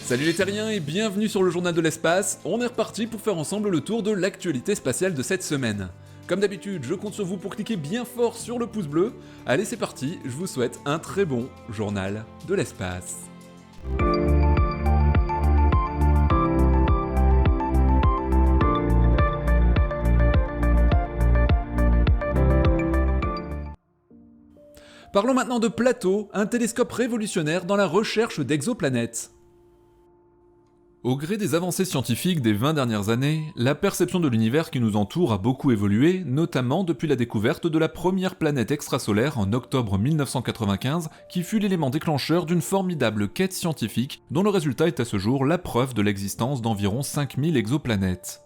Salut les terriens et bienvenue sur le journal de l'espace. On est reparti pour faire ensemble le tour de l'actualité spatiale de cette semaine. Comme d'habitude, je compte sur vous pour cliquer bien fort sur le pouce bleu. Allez, c'est parti, je vous souhaite un très bon journal de l'espace. Parlons maintenant de Plato, un télescope révolutionnaire dans la recherche d'exoplanètes. Au gré des avancées scientifiques des 20 dernières années, la perception de l'univers qui nous entoure a beaucoup évolué, notamment depuis la découverte de la première planète extrasolaire en octobre 1995, qui fut l'élément déclencheur d'une formidable quête scientifique dont le résultat est à ce jour la preuve de l'existence d'environ 5000 exoplanètes.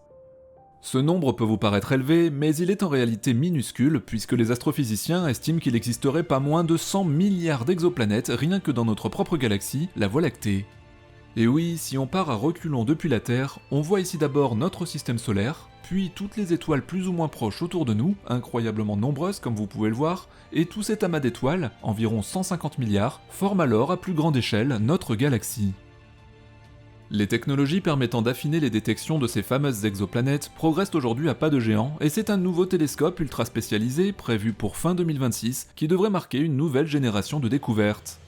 Ce nombre peut vous paraître élevé, mais il est en réalité minuscule puisque les astrophysiciens estiment qu'il existerait pas moins de 100 milliards d'exoplanètes rien que dans notre propre galaxie, la Voie lactée. Et oui, si on part à reculons depuis la Terre, on voit ici d'abord notre système solaire, puis toutes les étoiles plus ou moins proches autour de nous, incroyablement nombreuses comme vous pouvez le voir, et tout cet amas d'étoiles, environ 150 milliards, forme alors à plus grande échelle notre galaxie. Les technologies permettant d'affiner les détections de ces fameuses exoplanètes progressent aujourd'hui à pas de géant, et c'est un nouveau télescope ultra spécialisé, prévu pour fin 2026, qui devrait marquer une nouvelle génération de découvertes.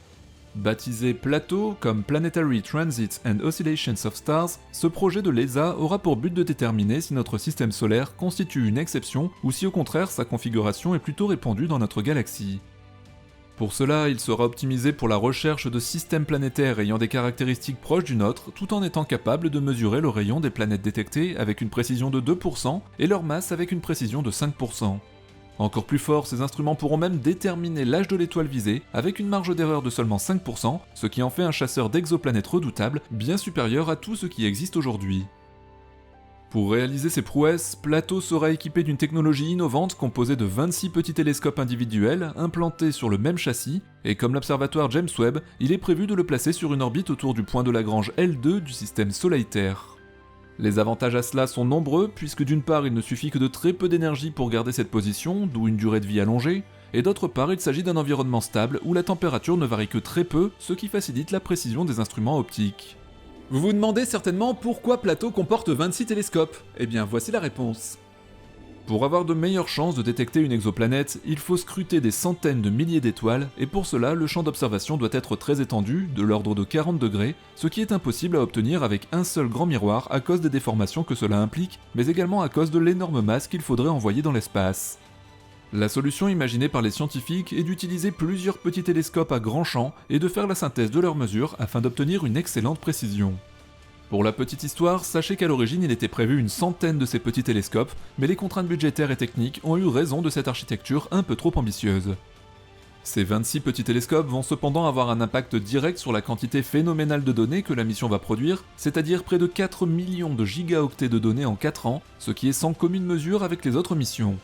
Baptisé Plato comme Planetary Transits and Oscillations of Stars, ce projet de l'ESA aura pour but de déterminer si notre système solaire constitue une exception ou si au contraire sa configuration est plutôt répandue dans notre galaxie. Pour cela, il sera optimisé pour la recherche de systèmes planétaires ayant des caractéristiques proches du nôtre, tout en étant capable de mesurer le rayon des planètes détectées avec une précision de 2% et leur masse avec une précision de 5%. Encore plus fort, ces instruments pourront même déterminer l'âge de l'étoile visée avec une marge d'erreur de seulement 5%, ce qui en fait un chasseur d'exoplanètes redoutable, bien supérieur à tout ce qui existe aujourd'hui. Pour réaliser ces prouesses, Plato sera équipé d'une technologie innovante composée de 26 petits télescopes individuels implantés sur le même châssis, et comme l'observatoire James Webb, il est prévu de le placer sur une orbite autour du point de Lagrange L2 du système Soleil-Terre. Les avantages à cela sont nombreux, puisque d'une part il ne suffit que de très peu d'énergie pour garder cette position, d'où une durée de vie allongée, et d'autre part il s'agit d'un environnement stable où la température ne varie que très peu, ce qui facilite la précision des instruments optiques. Vous vous demandez certainement pourquoi Plato comporte 26 télescopes ? Eh bien voici la réponse. Pour avoir de meilleures chances de détecter une exoplanète, il faut scruter des centaines de milliers d'étoiles, et pour cela, le champ d'observation doit être très étendu, de l'ordre de 40 degrés, ce qui est impossible à obtenir avec un seul grand miroir à cause des déformations que cela implique, mais également à cause de l'énorme masse qu'il faudrait envoyer dans l'espace. La solution imaginée par les scientifiques est d'utiliser plusieurs petits télescopes à grand champ et de faire la synthèse de leurs mesures afin d'obtenir une excellente précision. Pour la petite histoire, sachez qu'à l'origine il était prévu une centaine de ces petits télescopes, mais les contraintes budgétaires et techniques ont eu raison de cette architecture un peu trop ambitieuse. Ces 26 petits télescopes vont cependant avoir un impact direct sur la quantité phénoménale de données que la mission va produire, c'est-à-dire près de 4 millions de gigaoctets de données en 4 ans, ce qui est sans commune mesure avec les autres missions.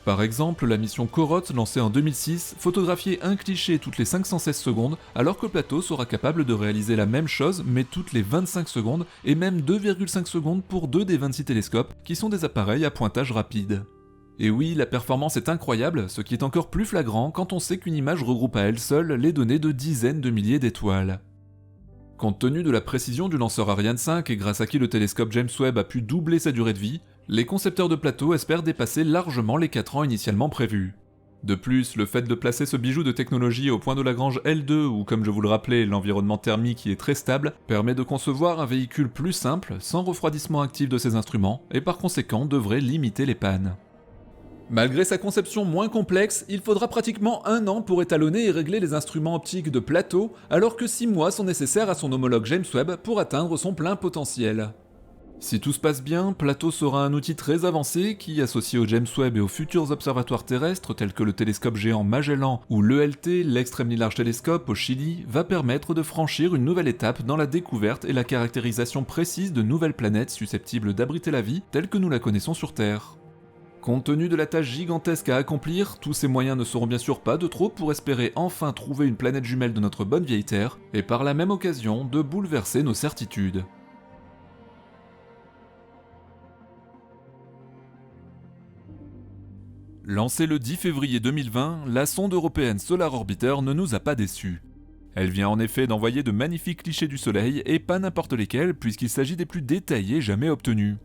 Par exemple, la mission Corotte, lancée en 2006, photographiait un cliché toutes les 516 secondes, alors que Plato sera capable de réaliser la même chose, mais toutes les 25 secondes, et même 2,5 secondes pour 2 des 26 télescopes, qui sont des appareils à pointage rapide. Et oui, la performance est incroyable, ce qui est encore plus flagrant quand on sait qu'une image regroupe à elle seule les données de dizaines de milliers d'étoiles. Compte tenu de la précision du lanceur Ariane 5 et grâce à qui le télescope James Webb a pu doubler sa durée de vie, les concepteurs de Plato espèrent dépasser largement les 4 ans initialement prévus. De plus, le fait de placer ce bijou de technologie au point de Lagrange L2 où, comme je vous le rappelais, l'environnement thermique y est très stable, permet de concevoir un véhicule plus simple, sans refroidissement actif de ses instruments, et par conséquent devrait limiter les pannes. Malgré sa conception moins complexe, il faudra pratiquement 1 an pour étalonner et régler les instruments optiques de Plato, alors que 6 mois sont nécessaires à son homologue James Webb pour atteindre son plein potentiel. Si tout se passe bien, Plato sera un outil très avancé qui, associé au James Webb et aux futurs observatoires terrestres tels que le télescope géant Magellan ou l'ELT, l'Extremely Large Telescope au Chili, va permettre de franchir une nouvelle étape dans la découverte et la caractérisation précise de nouvelles planètes susceptibles d'abriter la vie telle que nous la connaissons sur Terre. Compte tenu de la tâche gigantesque à accomplir, tous ces moyens ne seront bien sûr pas de trop pour espérer enfin trouver une planète jumelle de notre bonne vieille Terre, et par la même occasion de bouleverser nos certitudes. Lancée le 10 février 2020, la sonde européenne Solar Orbiter ne nous a pas déçus. Elle vient en effet d'envoyer de magnifiques clichés du Soleil, et pas n'importe lesquels, puisqu'il s'agit des plus détaillés jamais obtenus.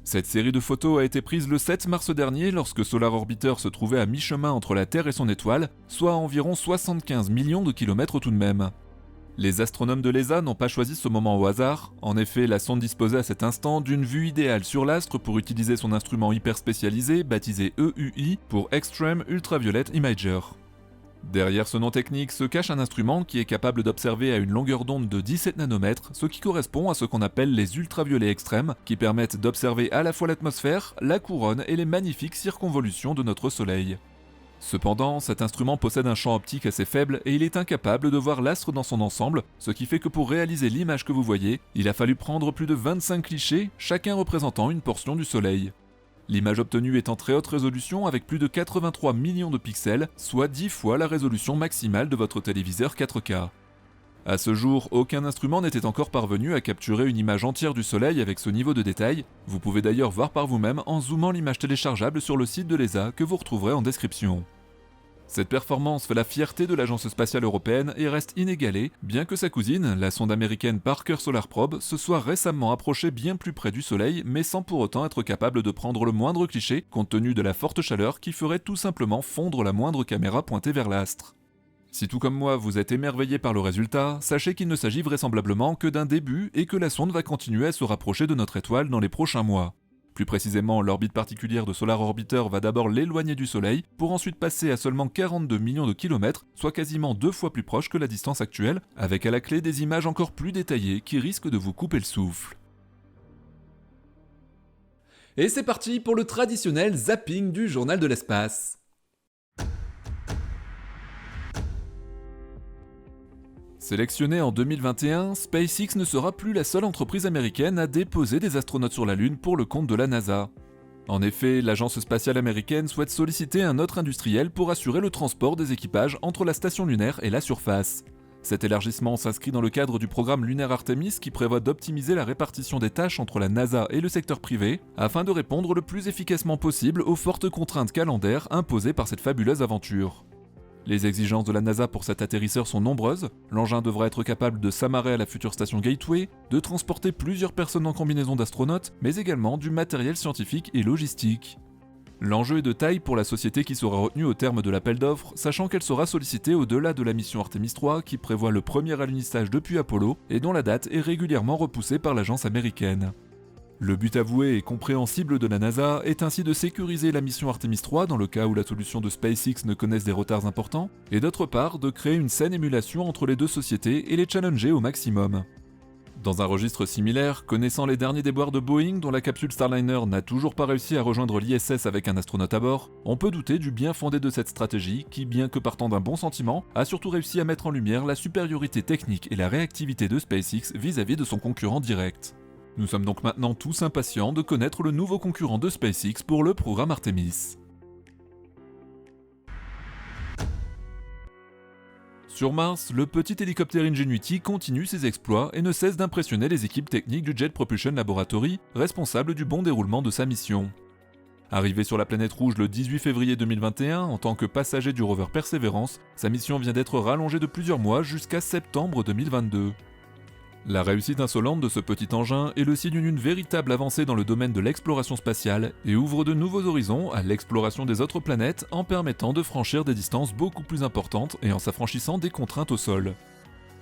Cette série de photos a été prise le 7 mars dernier lorsque Solar Orbiter se trouvait à mi-chemin entre la Terre et son étoile, soit à environ 75 millions de kilomètres tout de même. Les astronomes de l'ESA n'ont pas choisi ce moment au hasard. En effet, la sonde disposait à cet instant d'une vue idéale sur l'astre pour utiliser son instrument hyper spécialisé baptisé EUI pour Extreme Ultraviolet Imager. Derrière ce nom technique se cache un instrument qui est capable d'observer à une longueur d'onde de 17 nanomètres, ce qui correspond à ce qu'on appelle les ultraviolets extrêmes, qui permettent d'observer à la fois l'atmosphère, la couronne et les magnifiques circonvolutions de notre Soleil. Cependant, cet instrument possède un champ optique assez faible et il est incapable de voir l'astre dans son ensemble, ce qui fait que pour réaliser l'image que vous voyez, il a fallu prendre plus de 25 clichés, chacun représentant une portion du Soleil. L'image obtenue est en très haute résolution avec plus de 83 millions de pixels, soit 10 fois la résolution maximale de votre téléviseur 4K. À ce jour, aucun instrument n'était encore parvenu à capturer une image entière du Soleil avec ce niveau de détail. Vous pouvez d'ailleurs voir par vous-même en zoomant l'image téléchargeable sur le site de l'ESA que vous retrouverez en description. Cette performance fait la fierté de l'Agence spatiale européenne et reste inégalée, bien que sa cousine, la sonde américaine Parker Solar Probe, se soit récemment approchée bien plus près du Soleil, mais sans pour autant être capable de prendre le moindre cliché, compte tenu de la forte chaleur qui ferait tout simplement fondre la moindre caméra pointée vers l'astre. Si tout comme moi vous êtes émerveillé par le résultat, sachez qu'il ne s'agit vraisemblablement que d'un début et que la sonde va continuer à se rapprocher de notre étoile dans les prochains mois. Plus précisément, l'orbite particulière de Solar Orbiter va d'abord l'éloigner du Soleil, pour ensuite passer à seulement 42 millions de kilomètres, soit quasiment 2 fois plus proche que la distance actuelle, avec à la clé des images encore plus détaillées qui risquent de vous couper le souffle. Et c'est parti pour le traditionnel zapping du journal de l'espace. Sélectionnée en 2021, SpaceX ne sera plus la seule entreprise américaine à déposer des astronautes sur la Lune pour le compte de la NASA. En effet, l'agence spatiale américaine souhaite solliciter un autre industriel pour assurer le transport des équipages entre la station lunaire et la surface. Cet élargissement s'inscrit dans le cadre du programme lunaire Artemis qui prévoit d'optimiser la répartition des tâches entre la NASA et le secteur privé, afin de répondre le plus efficacement possible aux fortes contraintes calendaires imposées par cette fabuleuse aventure. Les exigences de la NASA pour cet atterrisseur sont nombreuses. L'engin devra être capable de s'amarrer à la future station Gateway, de transporter plusieurs personnes en combinaison d'astronautes, mais également du matériel scientifique et logistique. L'enjeu est de taille pour la société qui sera retenue au terme de l'appel d'offres, sachant qu'elle sera sollicitée au-delà de la mission Artemis 3 qui prévoit le premier alunissage depuis Apollo et dont la date est régulièrement repoussée par l'agence américaine. Le but avoué et compréhensible de la NASA est ainsi de sécuriser la mission Artemis 3 dans le cas où la solution de SpaceX ne connaisse des retards importants, et d'autre part de créer une saine émulation entre les deux sociétés et les challenger au maximum. Dans un registre similaire, connaissant les derniers déboires de Boeing dont la capsule Starliner n'a toujours pas réussi à rejoindre l'ISS avec un astronaute à bord, on peut douter du bien fondé de cette stratégie qui, bien que partant d'un bon sentiment, a surtout réussi à mettre en lumière la supériorité technique et la réactivité de SpaceX vis-à-vis de son concurrent direct. Nous sommes donc maintenant tous impatients de connaître le nouveau concurrent de SpaceX pour le programme Artemis. Sur Mars, le petit hélicoptère Ingenuity continue ses exploits et ne cesse d'impressionner les équipes techniques du Jet Propulsion Laboratory, responsables du bon déroulement de sa mission. Arrivé sur la planète rouge le 18 février 2021 en tant que passager du rover Perseverance, sa mission vient d'être rallongée de plusieurs mois jusqu'à septembre 2022. La réussite insolente de ce petit engin est le signe d'une véritable avancée dans le domaine de l'exploration spatiale et ouvre de nouveaux horizons à l'exploration des autres planètes en permettant de franchir des distances beaucoup plus importantes et en s'affranchissant des contraintes au sol.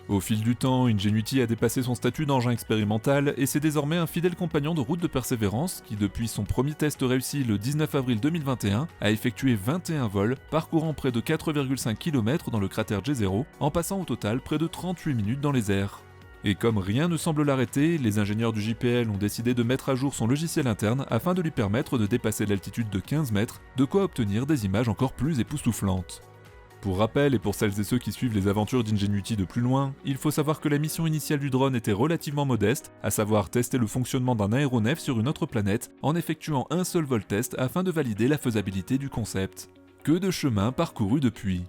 Au fil du temps, Ingenuity a dépassé son statut d'engin expérimental et c'est désormais un fidèle compagnon de route de Perseverance qui, depuis son premier test réussi le 19 avril 2021, a effectué 21 vols, parcourant près de 4,5 km dans le cratère J0, en passant au total près de 38 minutes dans les airs. Et comme rien ne semble l'arrêter, les ingénieurs du JPL ont décidé de mettre à jour son logiciel interne afin de lui permettre de dépasser l'altitude de 15 mètres, de quoi obtenir des images encore plus époustouflantes. Pour rappel et pour celles et ceux qui suivent les aventures d'Ingenuity de plus loin, il faut savoir que la mission initiale du drone était relativement modeste, à savoir tester le fonctionnement d'un aéronef sur une autre planète en effectuant un seul vol test afin de valider la faisabilité du concept. Que de chemin parcouru depuis.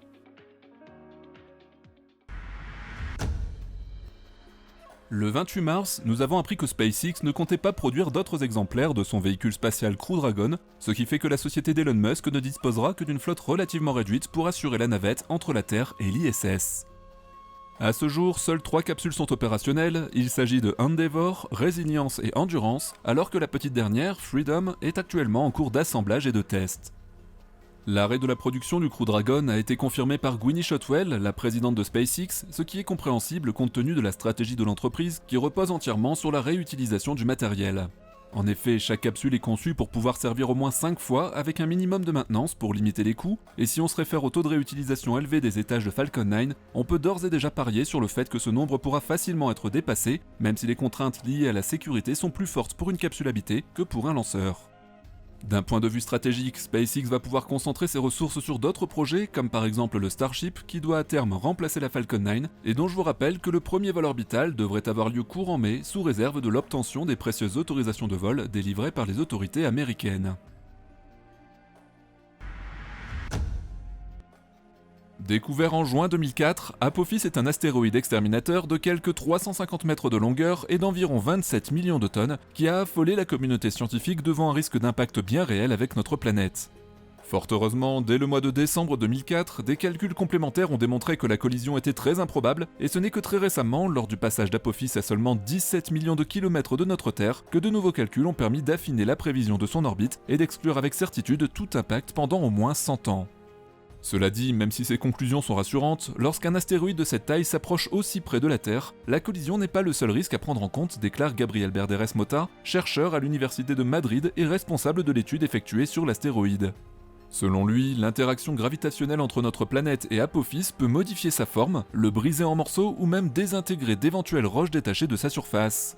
Le 28 mars, nous avons appris que SpaceX ne comptait pas produire d'autres exemplaires de son véhicule spatial Crew Dragon, ce qui fait que la société d'Elon Musk ne disposera que d'une flotte relativement réduite pour assurer la navette entre la Terre et l'ISS. À ce jour, seules 3 capsules sont opérationnelles, il s'agit de Endeavour, Resilience et Endurance, alors que la petite dernière, Freedom, est actuellement en cours d'assemblage et de test. L'arrêt de la production du Crew Dragon a été confirmé par Gwyneth Shotwell, la présidente de SpaceX, ce qui est compréhensible compte tenu de la stratégie de l'entreprise qui repose entièrement sur la réutilisation du matériel. En effet, chaque capsule est conçue pour pouvoir servir au moins 5 fois avec un minimum de maintenance pour limiter les coûts, et si on se réfère au taux de réutilisation élevé des étages de Falcon 9, on peut d'ores et déjà parier sur le fait que ce nombre pourra facilement être dépassé, même si les contraintes liées à la sécurité sont plus fortes pour une capsule habitée que pour un lanceur. D'un point de vue stratégique, SpaceX va pouvoir concentrer ses ressources sur d'autres projets, comme par exemple le Starship, qui doit à terme remplacer la Falcon 9, et dont je vous rappelle que le premier vol orbital devrait avoir lieu courant mai, sous réserve de l'obtention des précieuses autorisations de vol délivrées par les autorités américaines. Découvert en juin 2004, Apophis est un astéroïde exterminateur de quelques 350 mètres de longueur et d'environ 27 millions de tonnes qui a affolé la communauté scientifique devant un risque d'impact bien réel avec notre planète. Fort heureusement, dès le mois de décembre 2004, des calculs complémentaires ont démontré que la collision était très improbable, et ce n'est que très récemment, lors du passage d'Apophis à seulement 17 millions de kilomètres de notre Terre, que de nouveaux calculs ont permis d'affiner la prévision de son orbite et d'exclure avec certitude tout impact pendant au moins 100 ans. Cela dit, même si ces conclusions sont rassurantes, lorsqu'un astéroïde de cette taille s'approche aussi près de la Terre, la collision n'est pas le seul risque à prendre en compte, déclare Gabriel Berderes Mota, chercheur à l'université de Madrid et responsable de l'étude effectuée sur l'astéroïde. Selon lui, l'interaction gravitationnelle entre notre planète et Apophis peut modifier sa forme, le briser en morceaux ou même désintégrer d'éventuelles roches détachées de sa surface.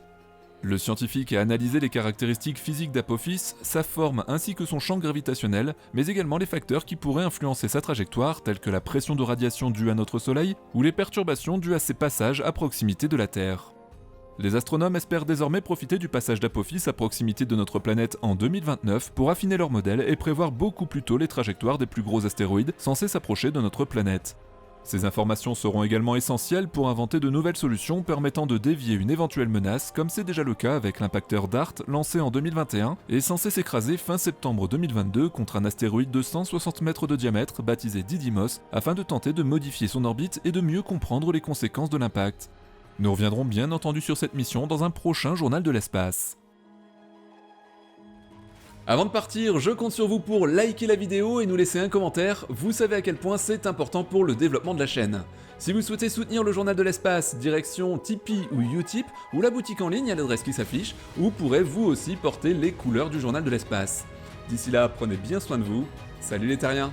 Le scientifique a analysé les caractéristiques physiques d'Apophis, sa forme ainsi que son champ gravitationnel, mais également les facteurs qui pourraient influencer sa trajectoire, tels que la pression de radiation due à notre Soleil ou les perturbations dues à ses passages à proximité de la Terre. Les astronomes espèrent désormais profiter du passage d'Apophis à proximité de notre planète en 2029 pour affiner leur modèle et prévoir beaucoup plus tôt les trajectoires des plus gros astéroïdes censés s'approcher de notre planète. Ces informations seront également essentielles pour inventer de nouvelles solutions permettant de dévier une éventuelle menace, comme c'est déjà le cas avec l'impacteur DART lancé en 2021 et censé s'écraser fin septembre 2022 contre un astéroïde de 160 mètres de diamètre baptisé Didymos afin de tenter de modifier son orbite et de mieux comprendre les conséquences de l'impact. Nous reviendrons bien entendu sur cette mission dans un prochain journal de l'espace. Avant de partir, je compte sur vous pour liker la vidéo et nous laisser un commentaire, vous savez à quel point c'est important pour le développement de la chaîne. Si vous souhaitez soutenir le journal de l'espace, direction Tipeee ou Utip, ou la boutique en ligne à l'adresse qui s'affiche, vous pourrez vous aussi porter les couleurs du journal de l'espace. D'ici là, prenez bien soin de vous, salut les terriens!